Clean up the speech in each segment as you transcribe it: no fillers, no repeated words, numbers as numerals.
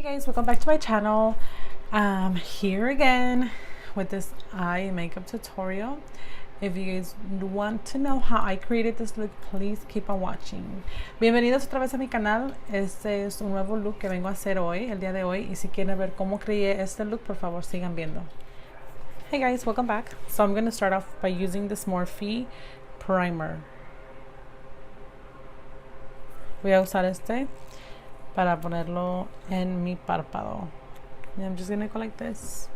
Guys, welcome back to my channel. Here again with this eye makeup tutorial. If you guys want to know how I created this look, please keep on watching. Bienvenidos otra vez a mi canal. Este es un nuevo look que vengo a hacer hoy, el día de hoy, y si quieren ver cómo creé este look, por favor sigan viendo. Hey guys, welcome back. So I'm going to start off by using this Morphe primer. Voy a usar este para ponerlo en mi párpado. And I'm just gonna go like this.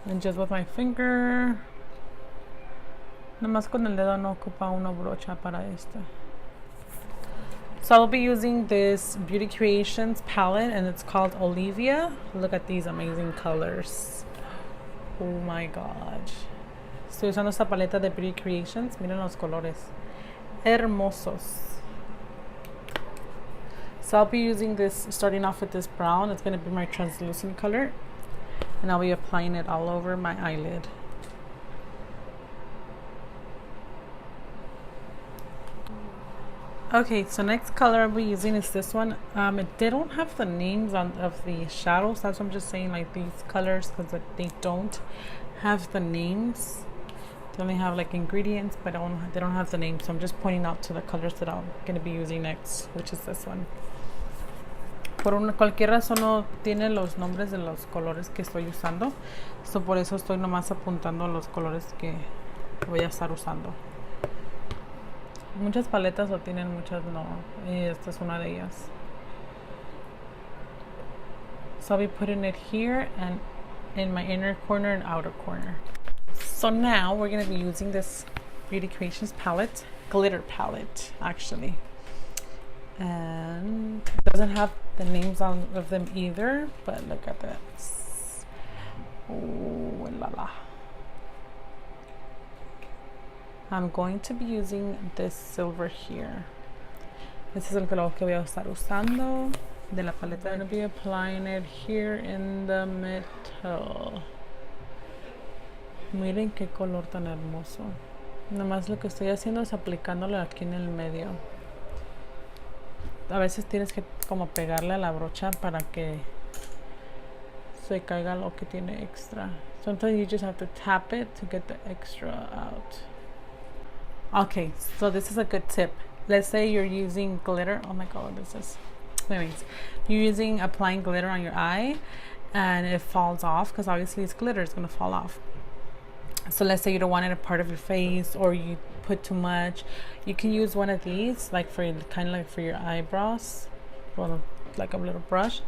And just with my finger. Nomás con el dedo no ocupa una brocha para esto. So I'll be using this Beauty Creations palette and it's called Olivia. Look at these amazing colors. Oh my gosh. Estoy usando esta paleta de Beauty Creations. Miren los colores. Hermosos. So I'll be using this, starting off with this brown. It's going to be my translucent color, and I'll be applying it all over my eyelid. Okay, so next color I'll be using is this one. They don't have the names of the shadows. That's what I'm just saying, like these colors, because they don't have the names. They only have like ingredients, but they don't have the name. So I'm just pointing out to the colors that I'm going to be using next, which is this one. Por cualquier razón no tiene los nombres de los colores que estoy usando. So por eso estoy nomás apuntando los colores que voy a estar usando. Muchas paletas lo tienen, muchas no. Y esta es una de ellas. So I'll be putting it here and in my inner corner and outer corner. So now we're going to be using this Beauty Creations palette, glitter palette actually, and it doesn't have the names of them either, but look at this. Oh la la. I'm going to be using this silver here. This is el color que voy a estar usando de la paleta. I'm going to be applying it here in the middle. Miren qué color tan hermoso. Nada más lo que estoy haciendo es aplicándolo aquí en el medio. A veces tienes que como pegarle a la brocha para que se caiga lo que tiene extra. Sometimes you just have to tap it to get the extra out. Okay, so this is a good tip. Let's say you're using glitter. Oh my god, what is this? Anyways, you're applying glitter on your eye and it falls off, because obviously it's glitter, it's going to fall off. So let's say you don't want it a part of your face, or you put too much. You can use one of these, like for kind of like for your eyebrows, well, like a little brush.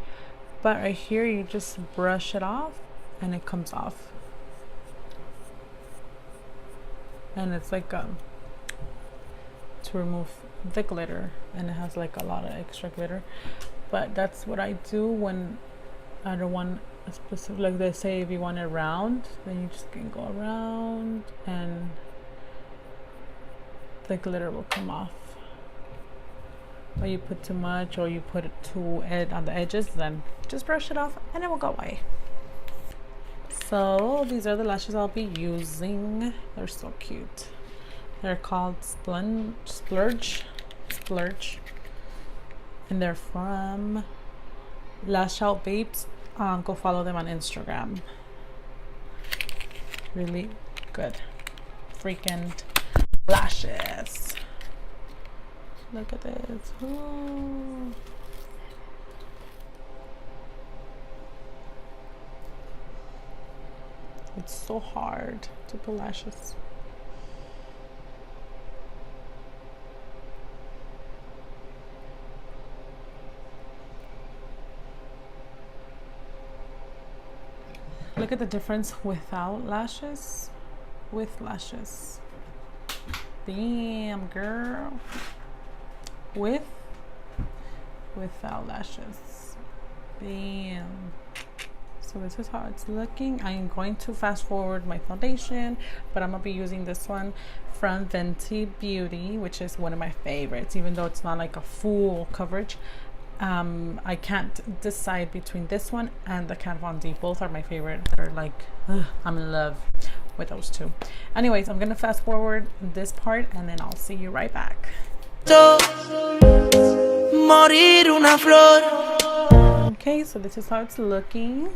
But right here, you just brush it off, and it comes off. And it's like to remove the glitter, and it has like a lot of extra glitter. But that's what I do when I don't want a specific, like they say if you want it round, then you just can go around and the glitter will come off. Or you put too much, or you put it too on the edges, then just brush it off and it will go away. So these are the lashes I'll be using. They're so cute. They're called Splurge, and they're from Lash Out Babes. Go follow them on Instagram. Really good freaking lashes. Look at this. Ooh. It's so hard to put lashes. Look at the difference without lashes, with lashes. Damn, girl. Without lashes. Damn. So this is how it's looking. I'm going to fast forward my foundation, but I'm gonna be using this one from Fenty Beauty, which is one of my favorites, even though it's not like a full coverage. I can't decide between this one and the Kat Von D. Both are my favorite. They're like, I'm in love with those two. Anyways, I'm gonna fast forward this part and then I'll see you right back. morir una flor. Okay, so this is how it's looking.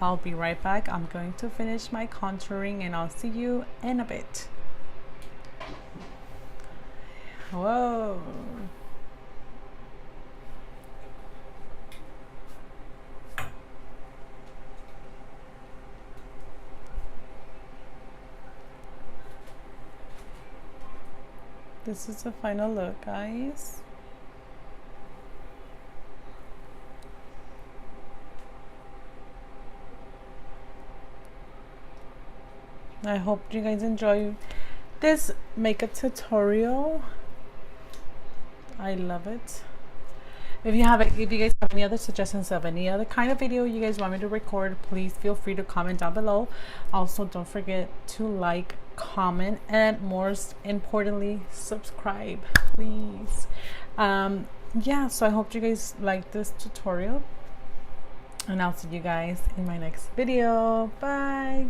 I'll be right back. I'm going to finish my contouring and I'll see you in a bit. Whoa. This is the final look, guys. I hope you guys enjoy this makeup tutorial. I love it. If you guys have any other suggestions of any other kind of video you guys want me to record, please feel free to comment down below. Also, don't forget to like, comment, and most importantly, subscribe, please. Yeah, so I hope you guys like this tutorial, and I'll see you guys in my next video. Bye.